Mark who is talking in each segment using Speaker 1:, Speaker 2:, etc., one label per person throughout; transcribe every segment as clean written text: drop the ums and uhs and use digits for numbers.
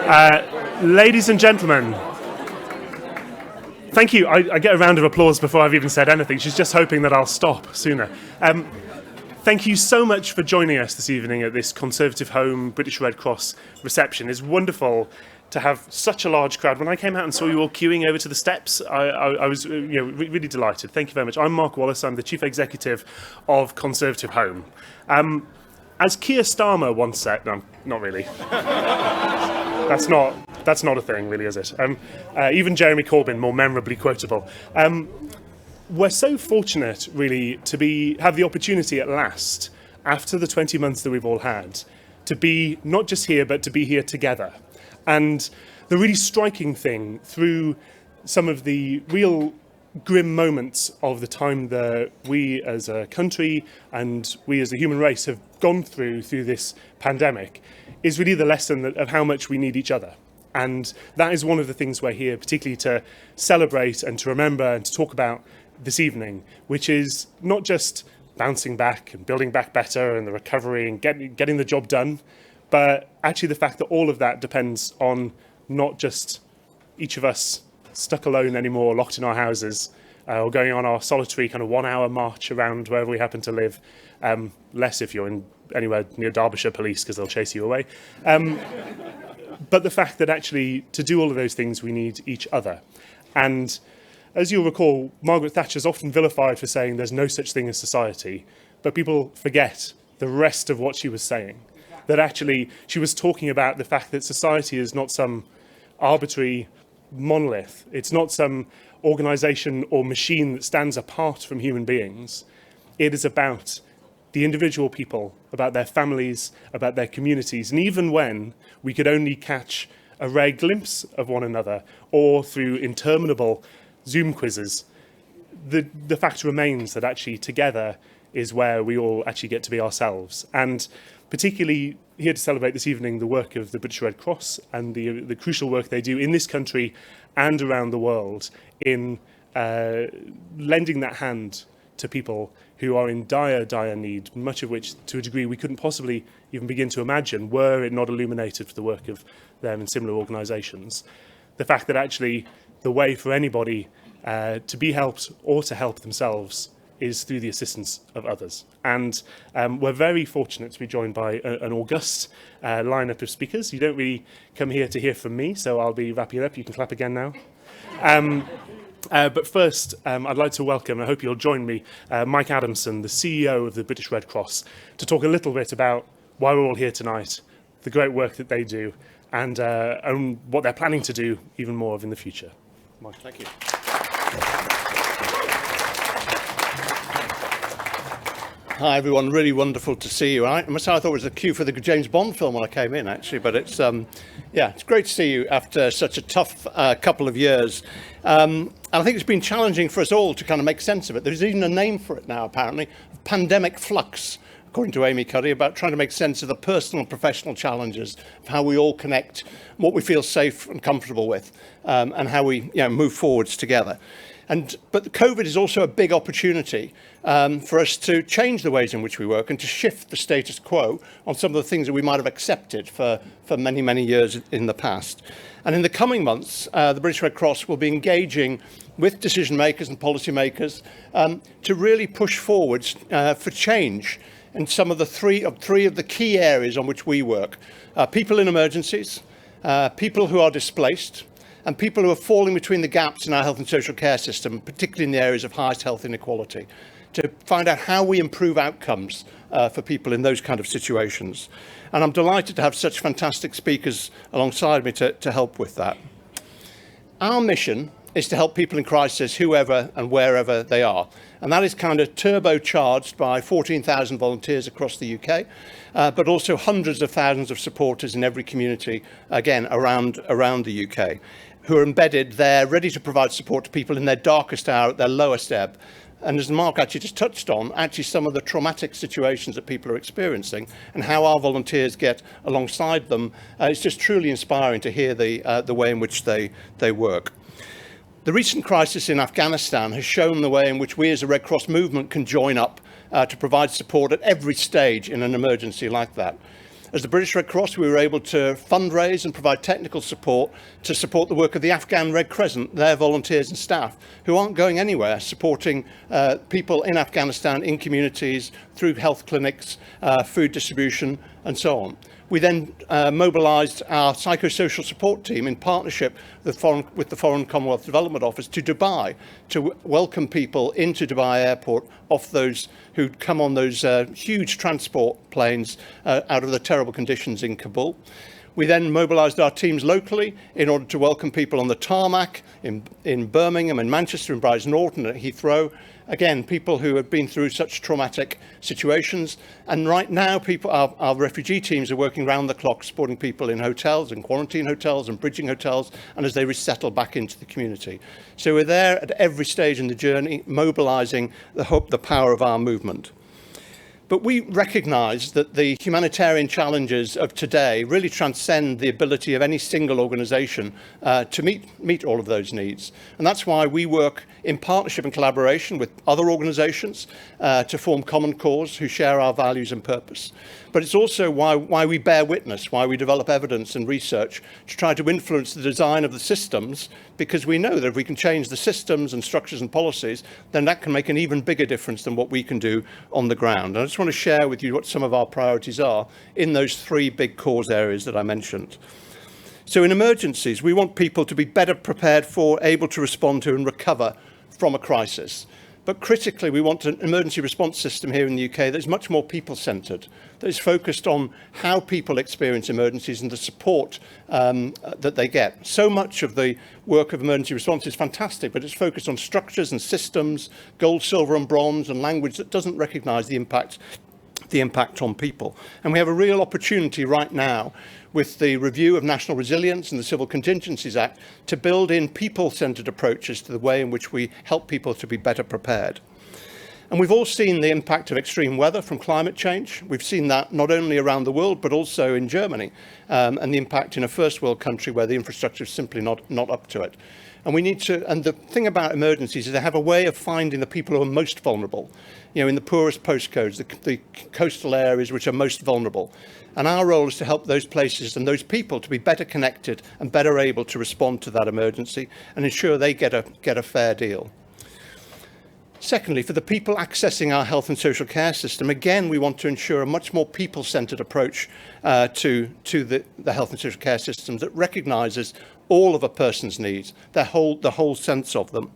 Speaker 1: Ladies and gentlemen, thank you. I get a round of applause before I've even said anything. She's just hoping that I'll stop sooner. Thank you so much for joining us this evening at this Conservative Home British Red Cross reception. It's wonderful to have such a large crowd. When I came out and saw you all queuing over to the steps, I was really delighted. Thank you very much. I'm Mark Wallace. I'm the Chief Executive of Conservative Home. As Keir Starmer once said, no, not really. That's not a thing, really, is it? Even Jeremy Corbyn, more memorably quotable. We're so fortunate, really, to have the opportunity at last, after the 20 months that we've all had, to be not just here, but to be here together. And the really striking thing, through some of the real grim moments of the time that we as a country and we as a human race have gone through this pandemic, is really the lesson of how much we need each other. And that is one of the things we're here particularly to celebrate and to remember and to talk about this evening, which is not just bouncing back and building back better and the recovery and getting the job done, but actually the fact that all of that depends on not just each of us stuck alone anymore, locked in our houses, or going on our solitary kind of 1 hour march around wherever we happen to live, less if you're in anywhere near Derbyshire police because they'll chase you away. But the fact that actually to do all of those things we need each other. And as you'll recall, Margaret Thatcher's often vilified for saying there's no such thing as society, but people forget the rest of what she was saying. That actually she was talking about the fact that society is not some arbitrary monolith. It's not some organisation or machine that stands apart from human beings. It is about the individual people, about their families, about their communities. And even when we could only catch a rare glimpse of one another or through interminable Zoom quizzes, the fact remains that actually together is where we all actually get to be ourselves. And particularly here to celebrate this evening the work of the British Red Cross and the crucial work they do in this country and around the world in lending that hand to people who are in dire, dire need, much of which, to a degree, we couldn't possibly even begin to imagine were it not illuminated for the work of them and similar organisations. The fact that actually the way for anybody to be helped or to help themselves is through the assistance of others. And we're very fortunate to be joined by an august lineup of speakers. You don't really come here to hear from me, so I'll be wrapping it up. You can clap again now. But first, I'd like to welcome, I hope you'll join me, Mike Adamson, the CEO of the British Red Cross, to talk a little bit about why we're all here tonight, the great work that they do, and what they're planning to do even more of in the future. Mike, thank you.
Speaker 2: Hi everyone, really wonderful to see you. I must say I thought it was a cue for the James Bond film when I came in actually, but it's it's great to see you after such a tough couple of years. And I think it's been challenging for us all to kind of make sense of it. There's even a name for it now apparently, pandemic flux, according to Amy Cuddy, about trying to make sense of the personal and professional challenges of how we all connect, what we feel safe and comfortable with, and how we move forwards together. But COVID is also a big opportunity for us to change the ways in which we work and to shift the status quo on some of the things that we might have accepted for many, many years in the past. And in the coming months, the British Red Cross will be engaging with decision makers and policy makers to really push forwards for change in some of the three of the key areas on which we work. People in emergencies, people who are displaced, and people who are falling between the gaps in our health and social care system, particularly in the areas of highest health inequality, to find out how we improve outcomes for people in those kind of situations. And I'm delighted to have such fantastic speakers alongside me to help with that. Our mission is to help people in crisis, whoever and wherever they are. And that is kind of turbocharged by 14,000 volunteers across the UK, but also hundreds of thousands of supporters in every community, again, around the UK, who are embedded there, ready to provide support to people in their darkest hour, at their lowest ebb. And as Mark actually just touched on, actually some of the traumatic situations that people are experiencing and how our volunteers get alongside them, it's just truly inspiring to hear the way in which they work. The recent crisis in Afghanistan has shown the way in which we as a Red Cross movement can join up to provide support at every stage in an emergency like that. As the British Red Cross, we were able to fundraise and provide technical support to support the work of the Afghan Red Crescent, their volunteers and staff, who aren't going anywhere, supporting people in Afghanistan, in communities, through health clinics, food distribution, and so on. We then mobilised our psychosocial support team in partnership with the Foreign Commonwealth Development Office to Dubai to welcome people into Dubai Airport off those who'd come on those huge transport planes out of the terrible conditions in Kabul. We then mobilised our teams locally in order to welcome people on the tarmac in Birmingham, in Manchester, in Brighton Norton, at Heathrow. Again, people who have been through such traumatic situations. And right now, our refugee teams are working round the clock, supporting people in hotels and quarantine hotels and bridging hotels, and as they resettle back into the community. So we're there at every stage in the journey, mobilising the power of our movement. But we recognise that the humanitarian challenges of today really transcend the ability of any single organisation to meet all of those needs. And that's why we work in partnership and collaboration with other organisations to form common cause who share our values and purpose. But it's also why we bear witness, why we develop evidence and research to try to influence the design of the systems, because we know that if we can change the systems and structures and policies, then that can make an even bigger difference than what we can do on the ground. And I just want to share with you what some of our priorities are in those three big cause areas that I mentioned. So in emergencies, we want people to be better prepared for, able to respond to and recover from a crisis. But critically, we want an emergency response system here in the UK that is much more people-centred, that is focused on how people experience emergencies and the support that they get. So much of the work of emergency response is fantastic, but it's focused on structures and systems, gold, silver and bronze, and language that doesn't recognise the impact on people. And we have a real opportunity right now with the review of national resilience and the Civil Contingencies Act to build in people-centred approaches to the way in which we help people to be better prepared. And we've all seen the impact of extreme weather from climate change. We've seen that not only around the world, but also in Germany, and the impact in a first world country where the infrastructure is simply not up to it. And we need to, and the thing about emergencies is they have a way of finding the people who are most vulnerable, in the poorest postcodes, the coastal areas which are most vulnerable. And our role is to help those places and those people to be better connected and better able to respond to that emergency and ensure they get a fair deal. Secondly, for the people accessing our health and social care system, again, we want to ensure a much more people-centred approach to the health and social care systems that recognises all of a person's needs, the whole sense of them,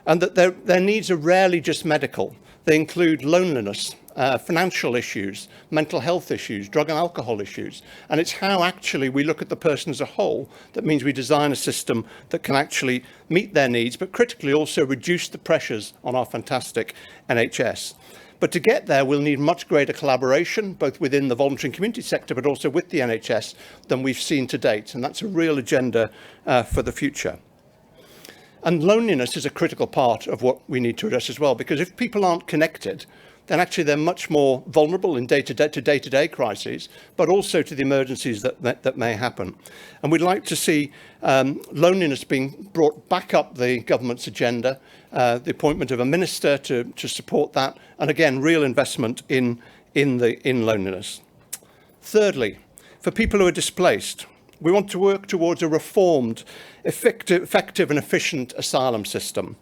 Speaker 2: and that their needs are rarely just medical. They include loneliness, financial issues, mental health issues, drug and alcohol issues. And it's how actually we look at the person as a whole that means we design a system that can actually meet their needs, but critically also reduce the pressures on our fantastic NHS. But to get there, we'll need much greater collaboration, both within the voluntary and community sector, but also with the NHS than we've seen to date. And that's a real agenda for the future. And loneliness is a critical part of what we need to address as well, because if people aren't connected, then actually they're much more vulnerable in day-to-day crises, but also to the emergencies that may happen. And we'd like to see loneliness being brought back up the government's agenda, the appointment of a minister to support that, and again, real investment in loneliness. Thirdly, for people who are displaced, we want to work towards a reformed, effective and efficient asylum system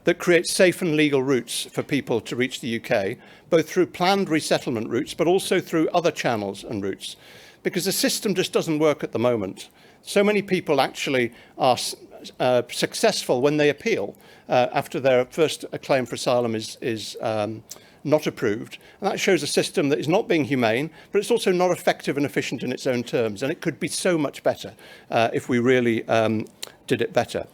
Speaker 2: that creates safe and legal routes for people to reach the UK, both through planned resettlement routes, but also through other channels and routes. Because the system just doesn't work at the moment. So many people actually are successful when they appeal after their first claim for asylum is not approved. And that shows a system that is not being humane, but it's also not effective and efficient in its own terms. And it could be so much better if we really did it better.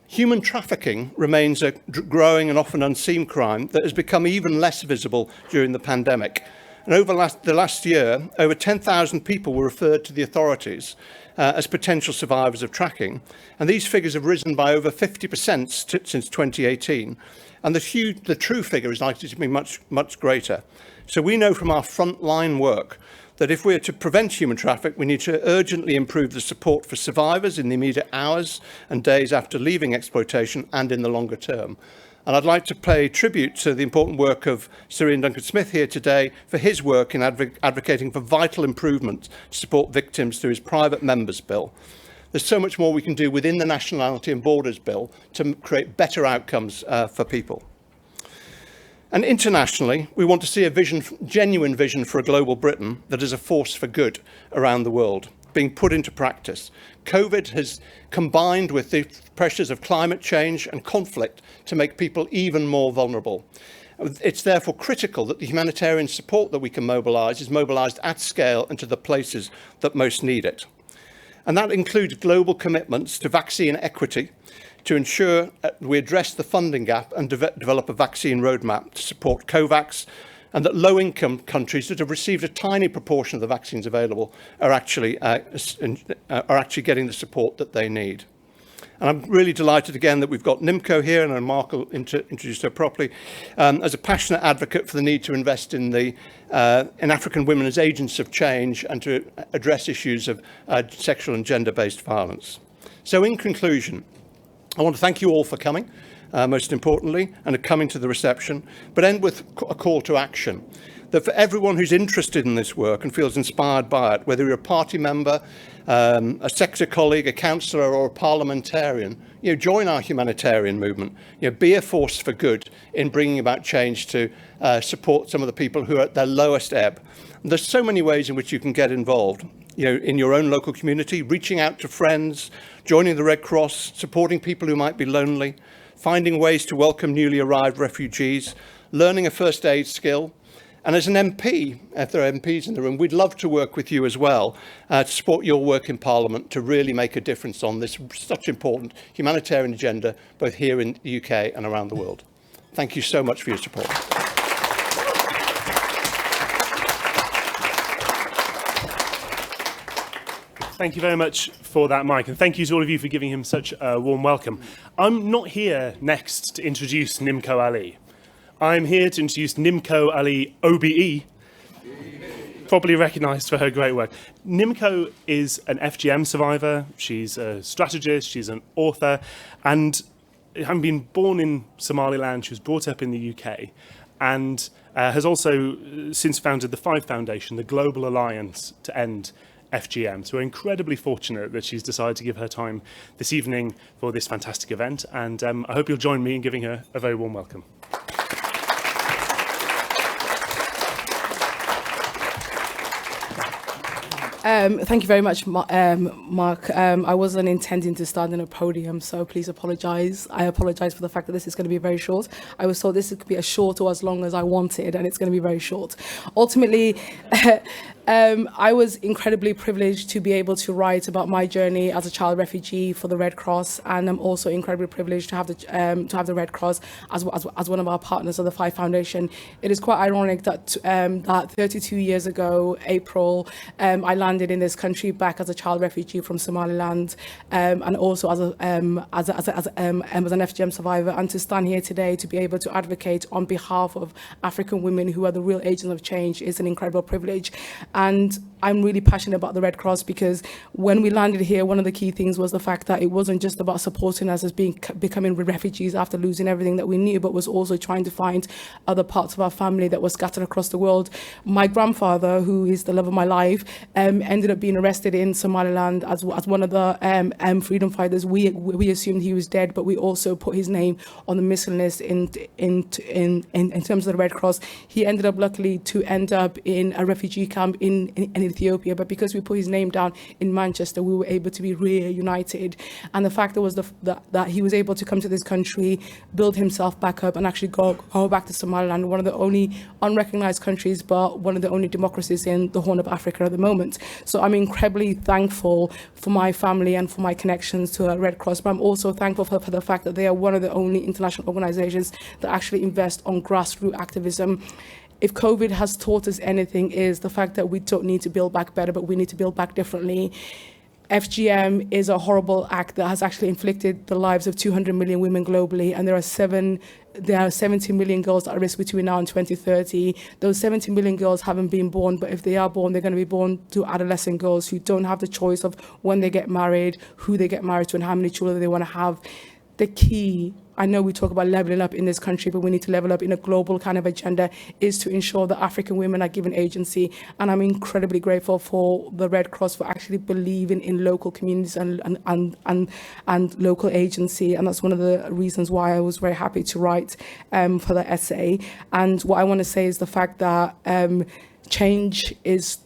Speaker 2: Human trafficking remains a growing and often unseen crime that has become even less visible during the pandemic. And over the last year, over 10,000 people were referred to the authorities as potential survivors of trafficking. And these figures have risen by over 50% since 2018. And the true figure is likely to be much, much greater. So we know from our frontline work that if we are to prevent human traffic, we need to urgently improve the support for survivors in the immediate hours and days after leaving exploitation and in the longer term. And I'd like to pay tribute to the important work of Sir Iain Duncan Smith here today for his work in advocating for vital improvements to support victims through his private members' bill. There's so much more we can do within the Nationality and Borders Bill to create better outcomes for people. And internationally, we want to see a vision, genuine vision for a global Britain that is a force for good around the world, being put into practice. COVID has combined with the pressures of climate change and conflict to make people even more vulnerable. It's therefore critical that the humanitarian support that we can mobilise is mobilised at scale and to the places that most need it. And that includes global commitments to vaccine equity, to ensure we address the funding gap and develop a vaccine roadmap to support COVAX, and that low-income countries that have received a tiny proportion of the vaccines available are actually getting the support that they need. And I'm really delighted again that we've got Nimco here, and Mark will introduce her properly, as a passionate advocate for the need to invest in African women as agents of change and to address issues of sexual and gender-based violence. So in conclusion, I want to thank you all for coming, most importantly, and coming to the reception, but end with a call to action. That for everyone who's interested in this work and feels inspired by it, whether you're a party member, a sector colleague, a councillor or a parliamentarian, join our humanitarian movement. Be a force for good in bringing about change to support some of the people who are at their lowest ebb. And there's so many ways in which you can get involved. In your own local community, reaching out to friends, joining the Red Cross, supporting people who might be lonely, finding ways to welcome newly arrived refugees, learning a first aid skill. And as an MP, if there are MPs in the room, we'd love to work with you as well to support your work in Parliament to really make a difference on this such important humanitarian agenda, both here in the UK and around the world. Thank you so much for your support.
Speaker 1: Thank you very much for that, Mike, and thank you to all of you for giving him such a warm welcome. I'm not here next to introduce Nimco Ali. I'm here to introduce Nimco Ali OBE, probably recognised for her great work. Nimco is an FGM survivor, she's a strategist, she's an author, and having been born in Somaliland, she was brought up in the UK, and has also since founded the Five Foundation, the Global Alliance to End FGM. So we're incredibly fortunate that she's decided to give her time this evening for this fantastic event, and I hope you'll join me in giving her a very warm welcome.
Speaker 3: Thank you very much, Mark. I wasn't intending to stand on a podium, so please apologise. I apologise for the fact that this is going to be very short. I was told this could be as short or as long as I wanted, and it's going to be very short. Ultimately, I was incredibly privileged to be able to write about my journey as a child refugee for the Red Cross, and I'm also incredibly privileged to have the Red Cross as one of our partners of the Five Foundation. It is quite ironic that that 32 years ago, April, I landed in this country back as a child refugee from Somaliland, and also as an FGM survivor, and to stand here today to be able to advocate on behalf of African women who are the real agents of change is an incredible privilege. And I'm really passionate about the Red Cross because when we landed here, one of the key things was the fact that it wasn't just about supporting us as becoming refugees after losing everything that we knew, but was also trying to find other parts of our family that were scattered across the world. My grandfather, who is the love of my life, ended up being arrested in Somaliland as one of the freedom fighters. We assumed he was dead, but we also put his name on the missing list in terms of the Red Cross. He ended up luckily to end up in a refugee camp in Ethiopia, but because we put his name down in Manchester, we were able to be reunited. And the fact was that he was able to come to this country, build himself back up, and actually go back to Somaliland, one of the only unrecognized countries, but one of the only democracies in the Horn of Africa at the moment. So I'm incredibly thankful for my family and for my connections to the Red Cross, but I'm also thankful for the fact that they are one of the only international organizations that actually invest on grassroots activism. If COVID has taught us anything, is the fact that we don't need to build back better, but we need to build back differently. FGM is a horrible act that has actually inflicted the lives of 200 million women globally, and there are 70 million girls at risk between now and 2030. Those 70 million girls haven't been born, but if they are born, they're going to be born to adolescent girls who don't have the choice of when they get married, who they get married to, and how many children they want to have. the key, I know we talk about leveling up in this country, but we need to level up in a global kind of agenda, is to ensure that African women are given agency. And I'm incredibly grateful for the Red Cross for actually believing in local communities and local agency. And that's one of the reasons why I was very happy to write for the essay. And what I want to say is the fact that change is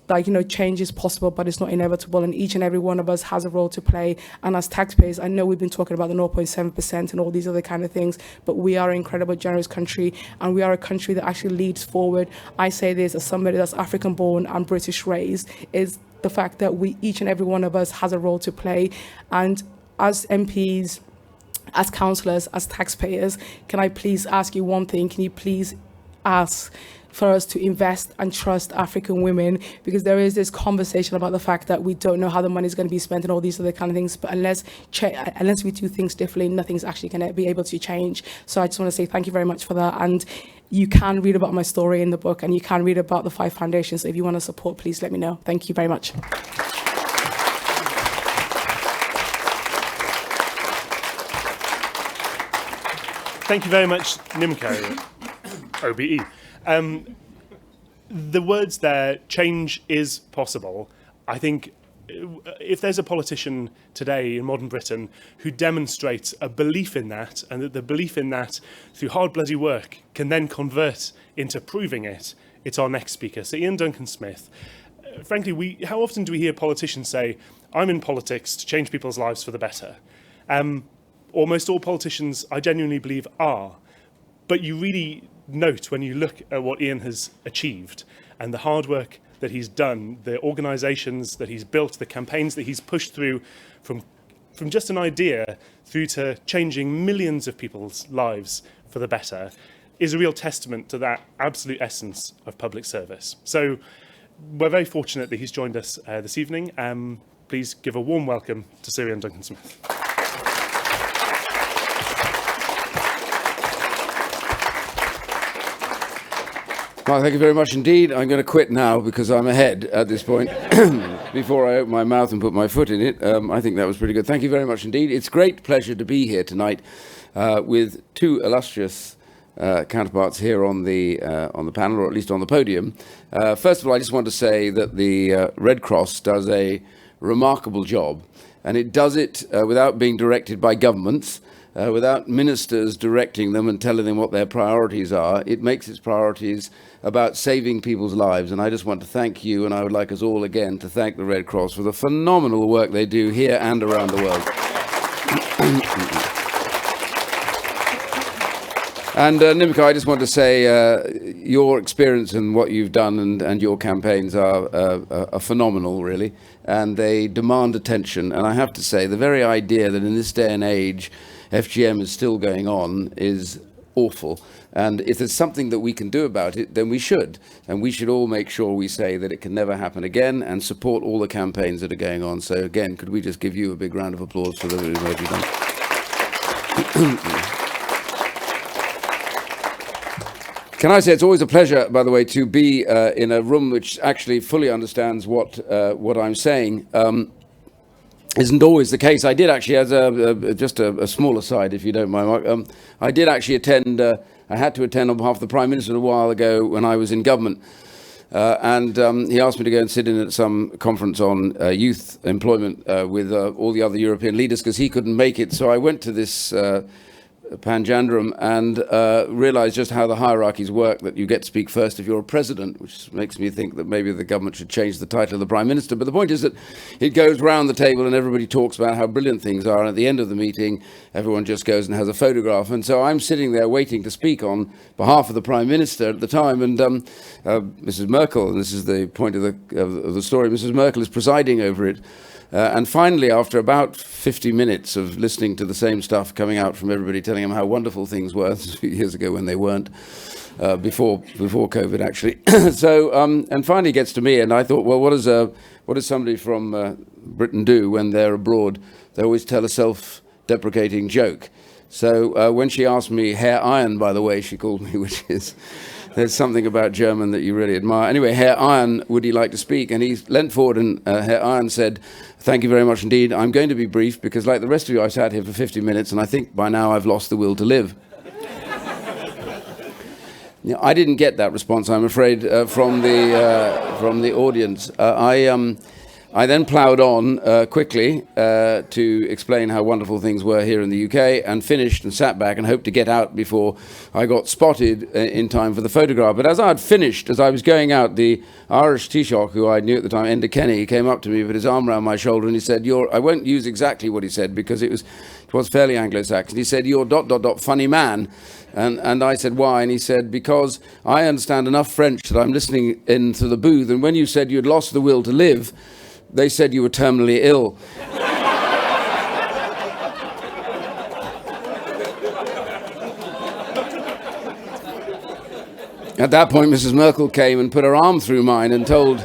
Speaker 3: change is possible, but it's not inevitable, and each and every one of us has a role to play. And as taxpayers, I know we've been talking about the 0.7% and all these other kind of things, but we are an incredibly generous country, and we are a country that actually leads forward. I say this as somebody that's African born and British raised, is the fact that each and every one of us has a role to play. And as MPs, as councillors, as taxpayers, can I please ask you one thing? Can you please ask for us to invest and trust African women? Because there is this conversation about the fact that we don't know how the money is going to be spent and all these other kind of things. But unless we do things differently, nothing's actually going to be able to change. So I just want to say thank you very much for that. And you can read about my story in the book, and you can read about the 5 foundations. So if you want to support, please let me know. Thank you very much.
Speaker 1: Thank you very much, Nimco, OBE. The words there, change is possible. I think if there's a politician today in modern Britain who demonstrates a belief in that, and that the belief in that through hard bloody work can then convert into proving it, it's our next speaker. So Iain Duncan Smith. Frankly, how often do we hear politicians say, I'm in politics to change people's lives for the better? Almost all politicians, I genuinely believe, are. But you really note when you look at what Iain has achieved and the hard work that he's done, the organisations that he's built, the campaigns that he's pushed through from just an idea through to changing millions of people's lives for the better, is a real testament to that absolute essence of public service. So we're very fortunate that he's joined us this evening. Please give a warm welcome to Sir Iain Duncan Smith.
Speaker 4: Well, thank you very much indeed. I'm going to quit now because I'm ahead at this point. Before I open my mouth and put my foot in it, I think that was pretty good. Thank you very much indeed. It's a great pleasure to be here tonight with 2 illustrious counterparts here on the panel, or at least on the podium. First of all, I just want to say that the Red Cross does a remarkable job, and it does it without being directed by governments. Without ministers directing them and telling them what their priorities are. It makes its priorities about saving people's lives. And I just want to thank you, and I would like us all again to thank the Red Cross for the phenomenal work they do here and around the world. And Nimco, I just want to say your experience and what you've done and your campaigns are phenomenal, really, and they demand attention. And I have to say, the very idea that in this day and age, FGM is still going on is awful. And if there's something that we can do about it, then we should. And we should all make sure we say that it can never happen again and support all the campaigns that are going on. So again, could we just give you a big round of applause for the work you've done? Can I say it's always a pleasure, by the way, to be in a room which actually fully understands what I'm saying. Isn't always the case. I did actually, as just a small aside, if you don't mind, Mark, I did actually attend, I had to attend on behalf of the Prime Minister a while ago when I was in government. And he asked me to go and sit in at some conference on youth employment with all the other European leaders because he couldn't make it. So I went to this panjandrum and realised just how the hierarchies work, that you get to speak first if you're a president, which makes me think that maybe the government should change the title of the Prime Minister. But the point is that it goes round the table and everybody talks about how brilliant things are, and at the end of the meeting everyone just goes and has a photograph. And so I'm sitting there waiting to speak on behalf of the Prime Minister at the time, and Mrs. Merkel, and this is the point of the story, Mrs. Merkel is presiding over it. And finally, after about 50 minutes of listening to the same stuff coming out from everybody telling them how wonderful things were, a few years ago when they weren't, before COVID actually. So, and finally gets to me, and I thought, well, what does somebody from Britain do when they're abroad? They always tell a self-deprecating joke. So when she asked me, hair iron, by the way, she called me, which is There's something about German that you really admire. Anyway, Herr Iain, would he like to speak? And he leant forward and Herr Iain said, thank you very much indeed. I'm going to be brief because like the rest of you, I sat here for 50 minutes and I think by now I've lost the will to live. I didn't get that response, I'm afraid, from the audience. I then ploughed on quickly to explain how wonderful things were here in the UK and finished and sat back and hoped to get out before I got spotted in time for the photograph. But as I had finished, as I was going out, the Irish Taoiseach, who I knew at the time, Enda Kenny, came up to me with his arm around my shoulder and he said, I won't use exactly what he said because it was fairly Anglo-Saxon. He said, you're ... funny man. And I said, why? And he said, because I understand enough French that I'm listening into the booth, and when you said you'd lost the will to live, they said you were terminally ill. At that point, Mrs. Merkel came and put her arm through mine and told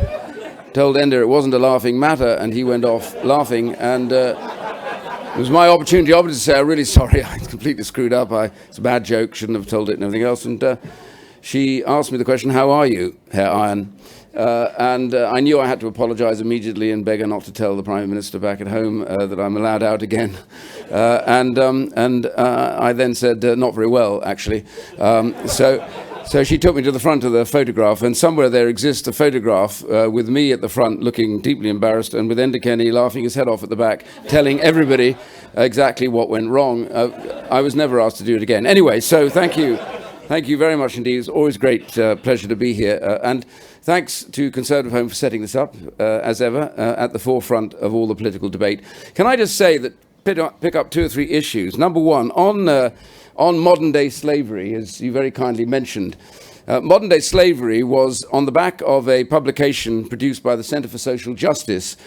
Speaker 4: Enda it wasn't a laughing matter, and he went off laughing, and it was my opportunity, obviously, to say, I'm really sorry, I completely screwed up, it's a bad joke, shouldn't have told it and everything else, and she asked me the question, how are you, Herr Iain? And I knew I had to apologise immediately and beg her not to tell the Prime Minister back at home that I'm allowed out again. And I then said, not very well, actually. So she took me to the front of the photograph, and somewhere there exists a photograph with me at the front looking deeply embarrassed and with Enda Kenny laughing his head off at the back, telling everybody exactly what went wrong. I was never asked to do it again. Anyway, so thank you. Thank you very much indeed. It's always a great pleasure to be here. And thanks to Conservative Home for setting this up, as ever, at the forefront of all the political debate. Can I just say that, pick up two or three issues. Number one, on modern-day slavery, as you very kindly mentioned, modern-day slavery was on the back of a publication produced by the Centre for Social Justice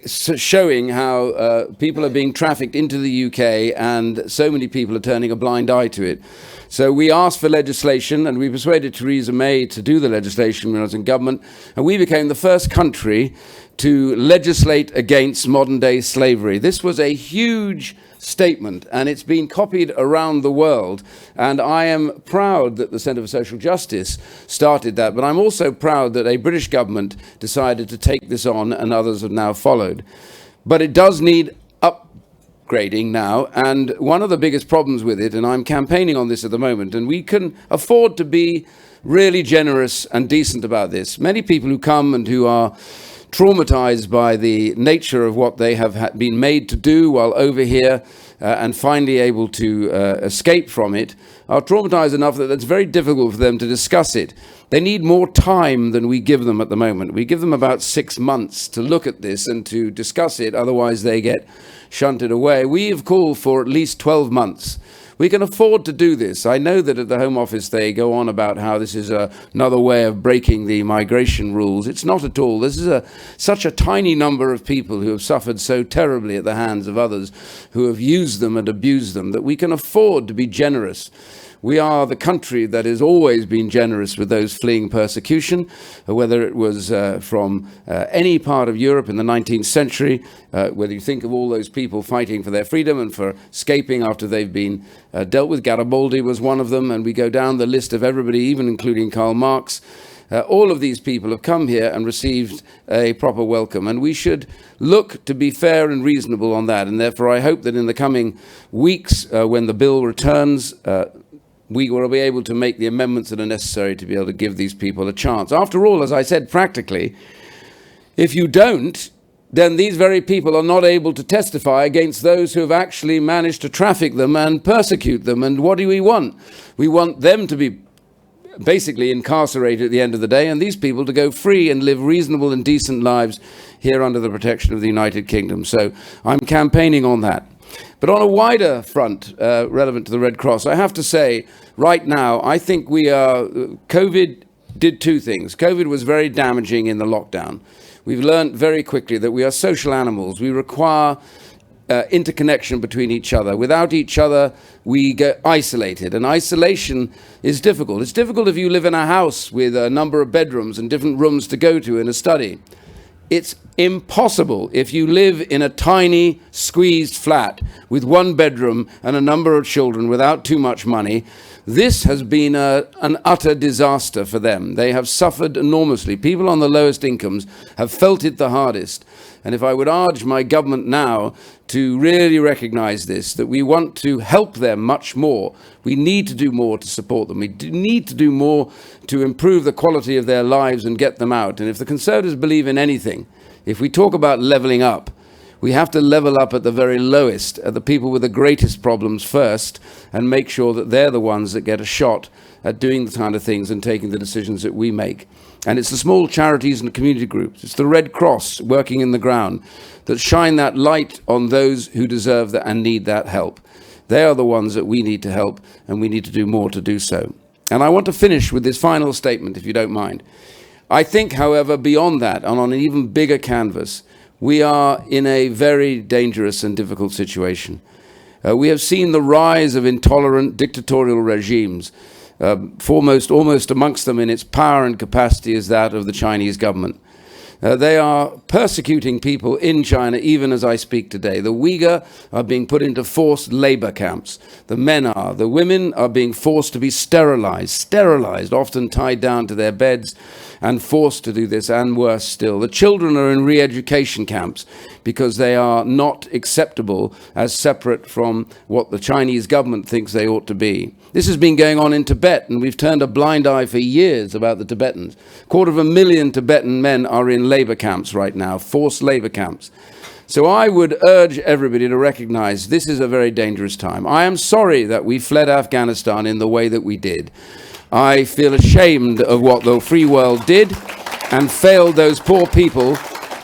Speaker 4: showing how people are being trafficked into the UK and so many people are turning a blind eye to it. So we asked for legislation and we persuaded Theresa May to do the legislation when I was in government, and we became the first country to legislate against modern-day slavery. This was a huge statement, and it's been copied around the world, and I am proud that the Centre for Social Justice started that, but I'm also proud that a British government decided to take this on and others have now followed. But it does need upgrading now, and one of the biggest problems with it, and I'm campaigning on this at the moment, and we can afford to be really generous and decent about this. Many people who come and who are traumatized by the nature of what they have been made to do while over here and finally able to escape from it, are traumatized enough that it's very difficult for them to discuss it. They need more time than we give them at the moment. We give them about 6 months to look at this and to discuss it, otherwise they get shunted away. We have called for at least 12 months. We can afford to do this. I know that at the Home Office they go on about how this is another way of breaking the migration rules. It's not at all. This is such a tiny number of people who have suffered so terribly at the hands of others who have used them and abused them that we can afford to be generous. We are the country that has always been generous with those fleeing persecution, whether it was from any part of Europe in the 19th century, whether you think of all those people fighting for their freedom and for escaping after they've been dealt with. Garibaldi was one of them, and we go down the list of everybody, even including Karl Marx. All of these people have come here and received a proper welcome, and we should look to be fair and reasonable on that. And therefore, I hope that in the coming weeks, when the bill returns, we will be able to make the amendments that are necessary to be able to give these people a chance. After all, as I said, practically, if you don't, then these very people are not able to testify against those who have actually managed to traffic them and persecute them. And what do we want? We want them to be basically incarcerated at the end of the day, and these people to go free and live reasonable and decent lives here under the protection of the United Kingdom. So I'm campaigning on that. But on a wider front, relevant to the Red Cross, I have to say, right now, I think COVID did two things. COVID was very damaging in the lockdown. We've learned very quickly that we are social animals. We require interconnection between each other. Without each other, we get isolated, and isolation is difficult. It's difficult if you live in a house with a number of bedrooms and different rooms to go to in a study. It's impossible if you live in a tiny, squeezed flat with one bedroom and a number of children without too much money. This has been an utter disaster for them. They have suffered enormously. People on the lowest incomes have felt it the hardest. And if I would urge my government now to really recognize this, that we want to help them much more, we need to do more to support them. We need to do more to improve the quality of their lives and get them out. And if the Conservatives believe in anything, if we talk about levelling up, we have to level up at the very lowest, at the people with the greatest problems first, and make sure that they're the ones that get a shot at doing the kind of things and taking the decisions that we make. And it's the small charities and community groups, it's the Red Cross working in the ground that shine that light on those who deserve that and need that help. They are the ones that we need to help, and we need to do more to do so. And I want to finish with this final statement, if you don't mind. I think, however, beyond that, and on an even bigger canvas, we are in a very dangerous and difficult situation. We have seen the rise of intolerant dictatorial regimes. Foremost, almost amongst them in its power and capacity, is that of the Chinese government. They are persecuting people in China even as I speak today. The Uyghur are being put into forced labor camps. The men are. The women are being forced to be sterilized, often tied down to their beds and forced to do this, and worse still. The children are in re-education camps because they are not acceptable as separate from what the Chinese government thinks they ought to be. This has been going on in Tibet, and we've turned a blind eye for years about the Tibetans. 250,000 Tibetan men are in labor camps right now, forced labor camps. So I would urge everybody to recognize this is a very dangerous time. I am sorry that we fled Afghanistan in the way that we did. I feel ashamed of what the free world did and failed those poor people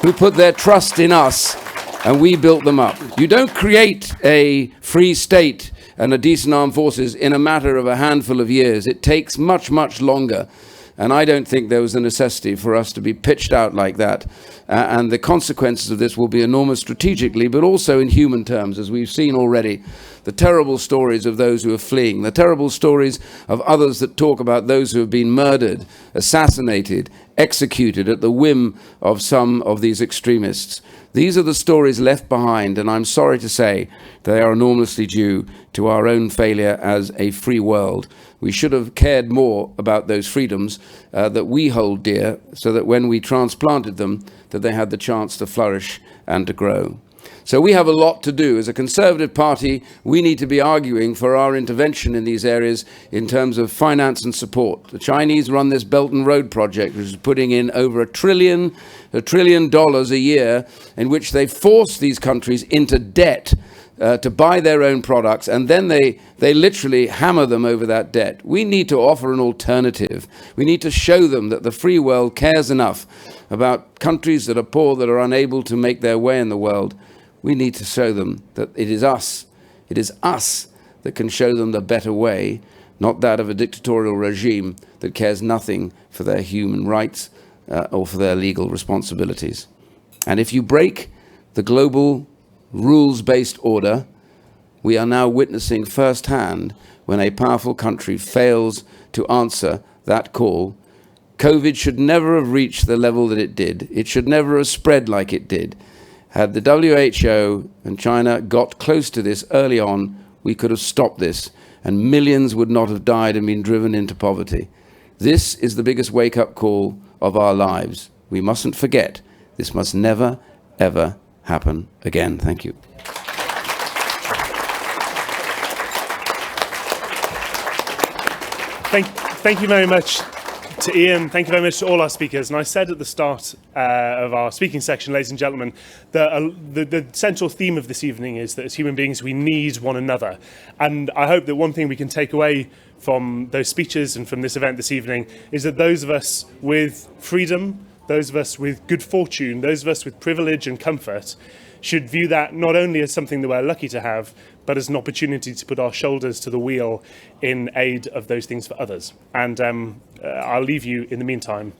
Speaker 4: who put their trust in us, and we built them up. You don't create a free state and a decent armed forces in a matter of a handful of years. It takes much, much longer. And I don't think there was a necessity for us to be pitched out like that. And the consequences of this will be enormous strategically, but also in human terms, as we've seen already. The terrible stories of those who are fleeing, the terrible stories of others that talk about those who have been murdered, assassinated, executed at the whim of some of these extremists. These are the stories left behind, and I'm sorry to say they are enormously due to our own failure as a free world. We should have cared more about those freedoms that we hold dear, so that when we transplanted them, that they had the chance to flourish and to grow. So we have a lot to do. As a Conservative Party, we need to be arguing for our intervention in these areas in terms of finance and support. The Chinese run this Belt and Road project, which is putting in over $1 trillion a year, in which they force these countries into debt to buy their own products, and then they literally hammer them over that debt. We need to offer an alternative. We need to show them that the free world cares enough about countries that are poor, that are unable to make their way in the world. We need to show them that it is us that can show them the better way, not that of a dictatorial regime that cares nothing for their human rights or for their legal responsibilities. And if you break the global rules-based order, we are now witnessing firsthand when a powerful country fails to answer that call. COVID should never have reached the level that it did. It should never have spread like it did. Had the WHO and China got close to this early on, we could have stopped this, and millions would not have died and been driven into poverty. This is the biggest wake-up call of our lives. We mustn't forget. This must never, ever happen again. Thank you.
Speaker 1: Thank you very much to Iain. Thank you very much to all our speakers. And I said at the start of our speaking section, ladies and gentlemen, that the central theme of this evening is that as human beings, we need one another. And I hope that one thing we can take away from those speeches and from this event this evening is that those of us with freedom, those of us with good fortune, those of us with privilege and comfort should view that not only as something that we're lucky to have, but as an opportunity to put our shoulders to the wheel in aid of those things for others. And I'll leave you in the meantime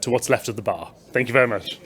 Speaker 1: to what's left of the bar. Thank you very much.